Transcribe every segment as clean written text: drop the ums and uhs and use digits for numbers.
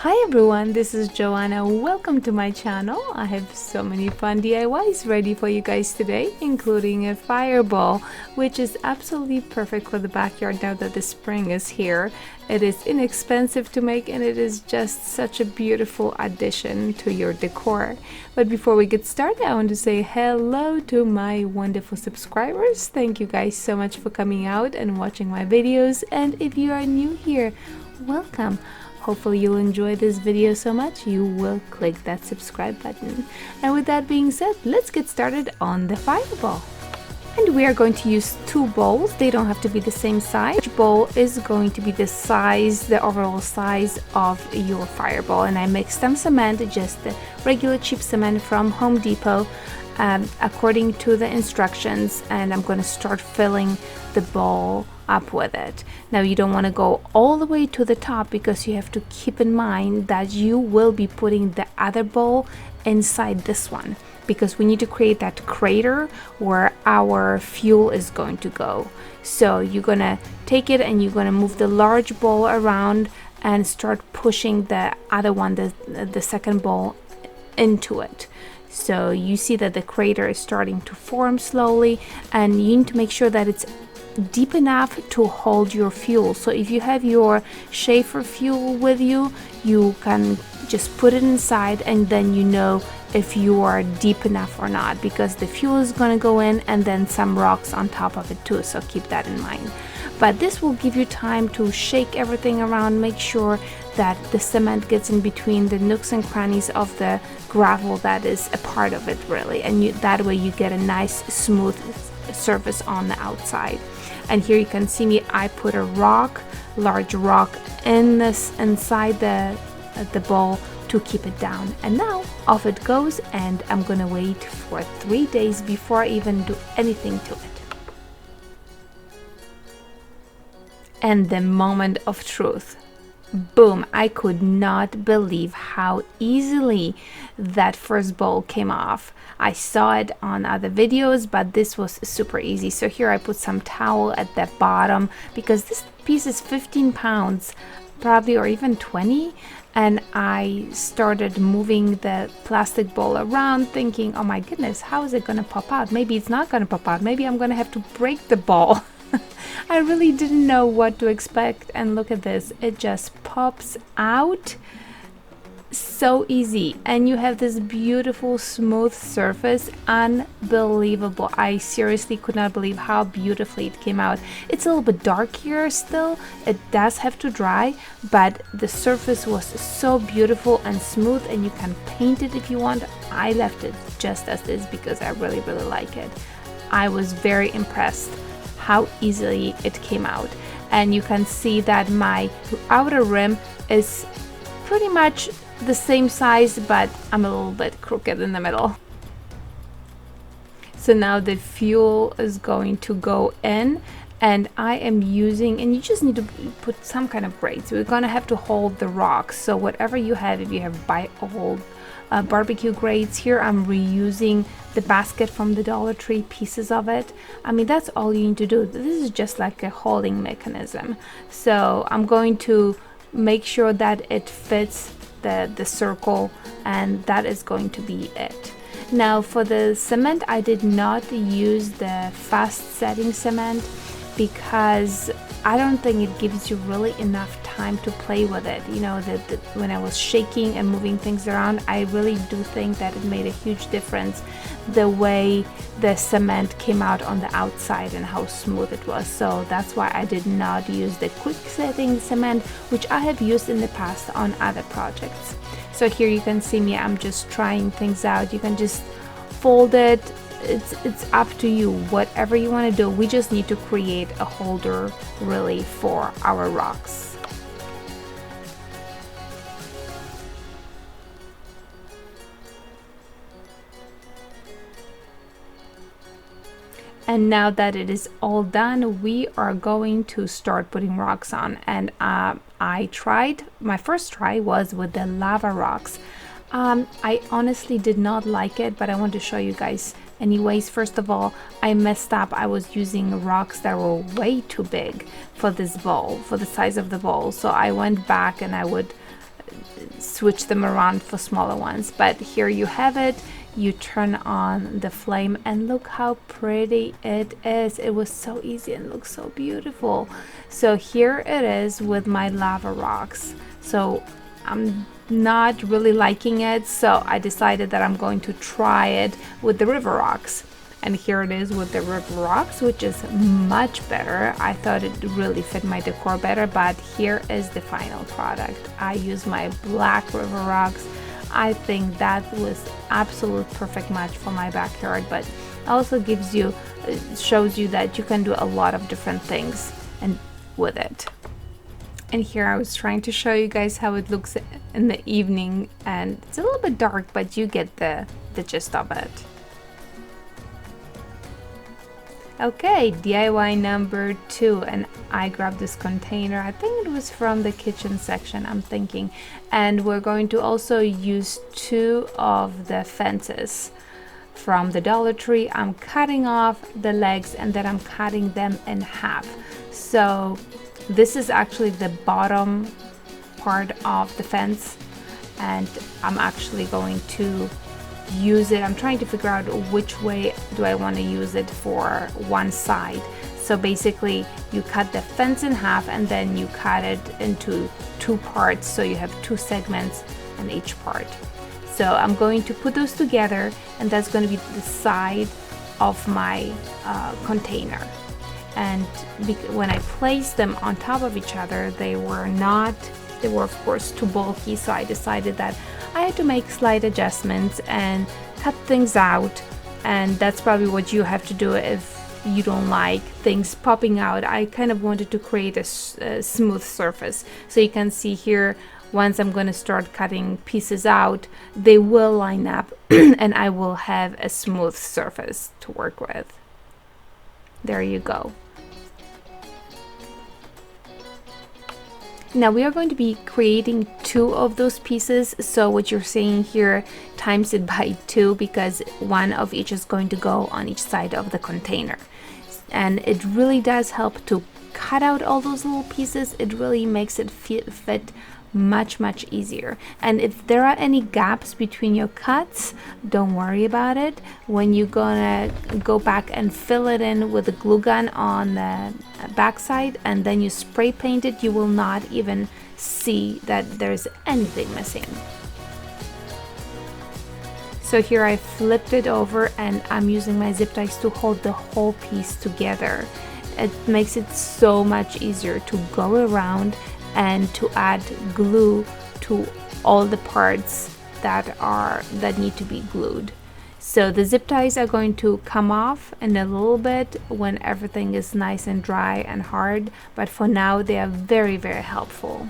Hi everyone, this is Joanna. Welcome to my channel. I have so many fun DIYs ready for you guys today, including a fireball, which is absolutely perfect for the backyard now that the spring is here. It is inexpensive to make and it is just such a beautiful addition to your decor. But before we get started, I want to say hello to my wonderful subscribers. Thank you guys so much for coming out and watching my videos. And if you are new here, welcome. Hopefully you'll enjoy this video so much you will click that subscribe button. And with that being said, let's get started on the fireball. And we are going to use two bowls. They don't have to be the same size. Each bowl is going to be the size, the overall size of your fireball. And I mixed some cement, just the regular cheap cement from Home Depot, according to the instructions. And I'm going to start filling the bowl up with it. Now you don't want to go all the way to the top because you have to keep in mind that you will be putting the other bowl inside this one, because we need to create that crater where our fuel is going to go. So you're gonna take it and you're gonna move the large bowl around and start pushing the other one, the second bowl, into it. So you see that the crater is starting to form slowly, and you need to make sure that it's deep enough to hold your fuel. So if you have your Schaefer fuel with you, you can just put it inside and then you know if you are deep enough or not, because the fuel is going to go in and then some rocks on top of it too, so keep that in mind. But this will give you time to shake everything around, make sure that the cement gets in between the nooks and crannies of the gravel that is a part of it, really, and that way you get a nice smooth surface on the outside. And here you can see me, I put a large rock inside the bowl to keep it down. And now off it goes, and I'm gonna wait for 3 days before I even do anything to it. And the moment of truth. Boom! I could not believe how easily that first bowl came off. I saw it on other videos, but this was super easy. So here I put some towel at the bottom because this piece is 15 pounds probably, or even 20, and I started moving the plastic bowl around thinking, oh my goodness, how is it gonna pop out? Maybe it's not gonna pop out. Maybe I'm gonna have to break the ball. I really didn't know what to expect, and look at this, it just pops out so easy, and you have this beautiful smooth surface. Unbelievable. I seriously could not believe how beautifully it came out. It's a little bit dark here still, it does have to dry, but the surface was so beautiful and smooth, and you can paint it if you want. I left it just as is because I really like it. I was very impressed how easily it came out, and you can see that my outer rim is pretty much the same size, but I'm a little bit crooked in the middle. So now the fuel is going to go in, and I am using, and you just need to put some kind of grate, so we're gonna have to hold the rocks. So whatever you have, if you have old barbecue grates, here I'm reusing the basket from the Dollar Tree, pieces of it. I mean, that's all you need to do. This is just like a holding mechanism. So I'm going to make sure that it fits the circle, and that is going to be it. Now for the cement, I did not use the fast setting cement because I don't think it gives you really enough time to play with it. You know, when I was shaking and moving things around, I really do think that it made a huge difference the way the cement came out on the outside and how smooth it was. So that's why I did not use the quick setting cement, which I have used in the past on other projects. So here you can see me, I'm just trying things out. You can just fold it. It's up to you, whatever you want to do. We just need to create a holder really for our rocks. And now that it is all done, we are going to start putting rocks on. And my first try was with the lava rocks. I honestly did not like it, but I want to show you guys anyways. First of all, I messed up. I was using rocks that were way too big for this bowl, for the size of the bowl. So I went back and I would switch them around for smaller ones. But here you have it. You turn on the flame and look how pretty it is. It was so easy and looks so beautiful. So here it is with my lava rocks. So I'm not really liking it, so I decided that I'm going to try it with the river rocks. And here it is with the river rocks, which is much better. I thought it really fit my decor better, but here is the final product. I use my black river rocks. I think that was absolute perfect match for my backyard, but also shows you that you can do a lot of different things and with it. And here I was trying to show you guys how it looks in the evening, and it's a little bit dark, but you get the gist of it. Okay, DIY number 2, and I grabbed this container. I think it was from the kitchen section, I'm thinking. And we're going to also use 2 of the fences from the Dollar Tree. I'm cutting off the legs and then I'm cutting them in half. So this is actually the bottom part of the fence, and I'm actually going to use it. I'm trying to figure out which way do I want to use it for one side. So basically you cut the fence in half and then you cut it into 2 parts, so you have 2 segments in each part. So I'm going to put those together, and that's going to be the side of my container. And when I placed them on top of each other, they were of course too bulky, so I decided that I had to make slight adjustments and cut things out. And that's probably what you have to do if you don't like things popping out. I kind of wanted to create a smooth surface, so you can see here, once I'm going to start cutting pieces out, they will line up and I will have a smooth surface to work with. There you go. Now we are going to be creating 2 of those pieces, so what you're seeing here, times it by 2, because 1 of each is going to go on each side of the container. And it really does help to cut out all those little pieces. It really makes it fit much easier. And if there are any gaps between your cuts, don't worry about it. When you're gonna go back and fill it in with a glue gun on the backside and then you spray paint it, you will not even see that there's anything missing. So here I flipped it over and I'm using my zip ties to hold the whole piece together. It makes it so much easier to go around and to add glue to all the parts that need to be glued. So the zip ties are going to come off in a little bit when everything is nice and dry and hard, but for now they are very helpful.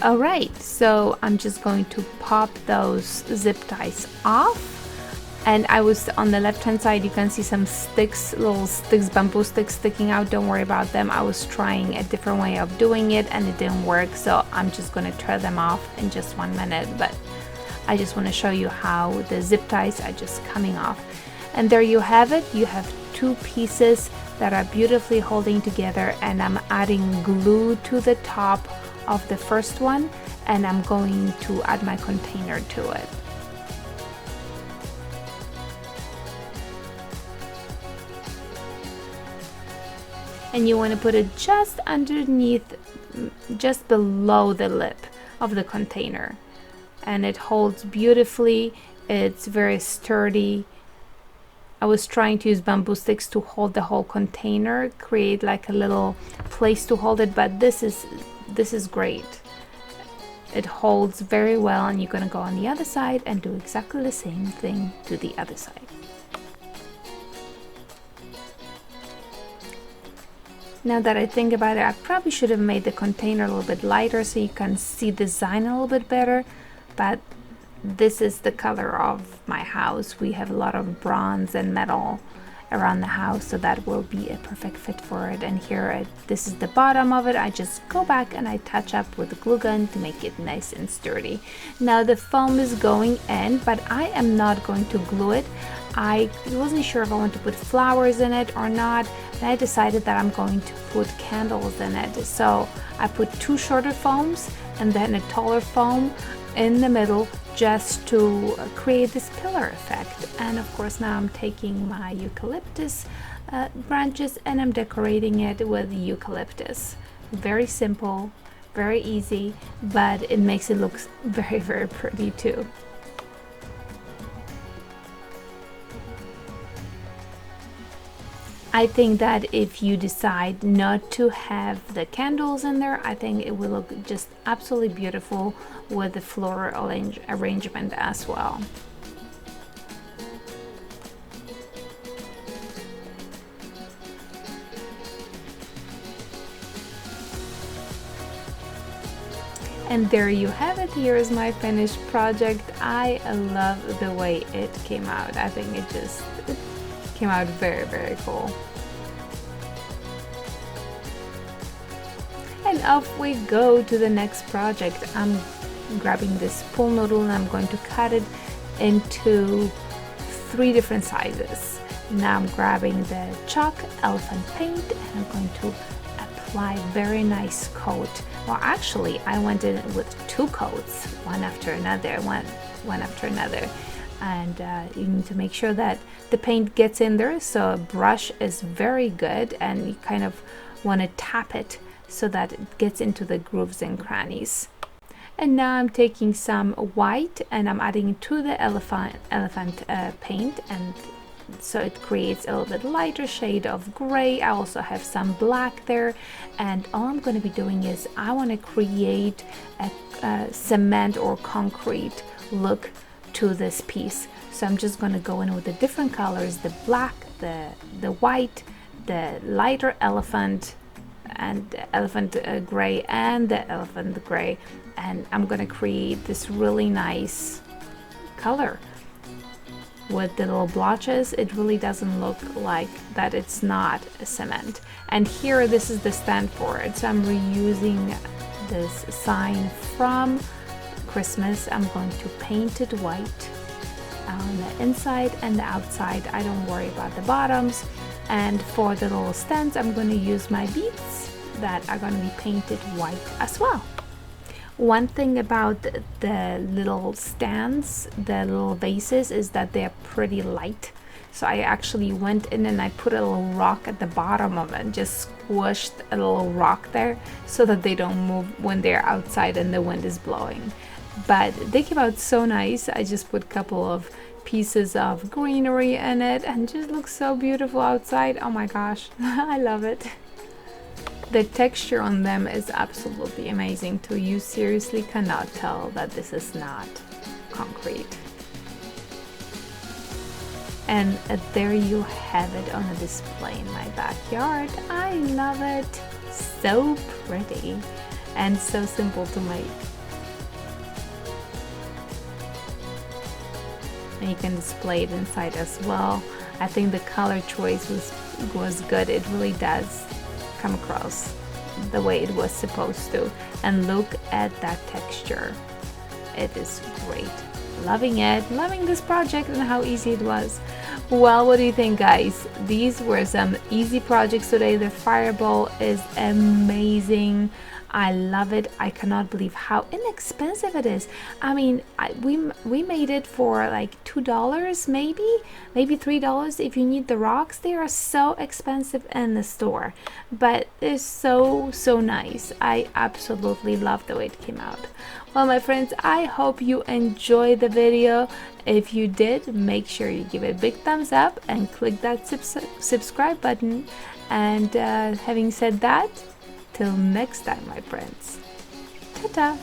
Alright, so I'm just going to pop those zip ties off, and I was on the left hand side, you can see some little sticks, bamboo sticks sticking out. Don't worry about them. I was trying a different way of doing it and it didn't work, so I'm just going to tear them off in just 1 minute, but I just want to show you how the zip ties are just coming off. And there you have it. You have 2 pieces that are beautifully holding together, and I'm adding glue to the top of the first one, and I'm going to add my container to it. And you want to put it just underneath, just below the lip of the container, and it holds beautifully. It's very sturdy. I was trying to use bamboo sticks to hold the whole container, create like a little place to hold it, but this is great. It holds very well, and you're going to go on the other side and do exactly the same thing to the other side. Now that I think about it, I probably should have made the container a little bit lighter so you can see the design a little bit better, but this is the color of my house. We have a lot of bronze and metal, around the house, so that will be a perfect fit for it. And here, this is the bottom of it. I just go back and I touch up with the glue gun to make it nice and sturdy. Now the foam is going in, but I am not going to glue it. I wasn't sure if I want to put flowers in it or not, and I decided that I'm going to put candles in it. So I put 2 shorter foams and then a taller foam in the middle, just to create this pillar effect. And of course, now I'm taking my eucalyptus branches and I'm decorating it with eucalyptus. Very simple, very easy, but it makes it look very, very pretty too. I think that if you decide not to have the candles in there, I think it will look just absolutely beautiful with the floral arrangement as well. And there you have it. Here is my finished project. I love the way it came out. I think it came out very, very cool. And off we go to the next project. I'm grabbing this pool noodle and I'm going to cut it into 3 different sizes. Now I'm grabbing the chalk elephant paint and I'm going to apply very nice coat. Well, actually I went in with 2 coats, one after another, one after another. And you need to make sure that the paint gets in there, so a brush is very good, and you kind of want to tap it so that it gets into the grooves and crannies. And now I'm taking some white and I'm adding to the elephant paint, and so it creates a little bit lighter shade of gray. I also have some black there, and all I'm going to be doing is I want to create a cement or concrete look to this piece. So I'm just going to go in with the different colors, the black, the white, the lighter elephant and elephant gray and the elephant gray, and I'm going to create this really nice color with the little blotches. It really doesn't look like that it's not a cement. And here, this is the stand for it, so I'm reusing this sign from Christmas. I'm going to paint it white on the inside and the outside. I don't worry about the bottoms. And for the little stands, I'm going to use my beads that are going to be painted white as well. One thing about the little stands, the little vases, is that they're pretty light. So I actually went in and I put a little rock at the bottom of it, just squished a little rock there so that they don't move when they're outside and the wind is blowing. But they came out so nice. I just put a couple of pieces of greenery in it and it just looks so beautiful outside. Oh my gosh, I love it. The texture on them is absolutely amazing too. You seriously cannot tell that this is not concrete. And there you have it on a display in my backyard. I love it. So pretty and so simple to make. And you can display it inside as well. I think the color choice was good. It really does come across the way it was supposed to. And look at that texture. It is great. Loving it, loving this project and how easy it was. Well, what do you think, guys? These were some easy projects today. The fireball is amazing. I love it. I cannot believe how inexpensive it is. I mean, we made it for like $2, maybe $3 if you need the rocks. They are so expensive in the store, but they're so nice. I absolutely love the way it came out. Well, my friends, I hope you enjoyed the video. If you did, make sure you give it a big thumbs up and click that subscribe button. And having said that, till next time, my friends. Ta-ta!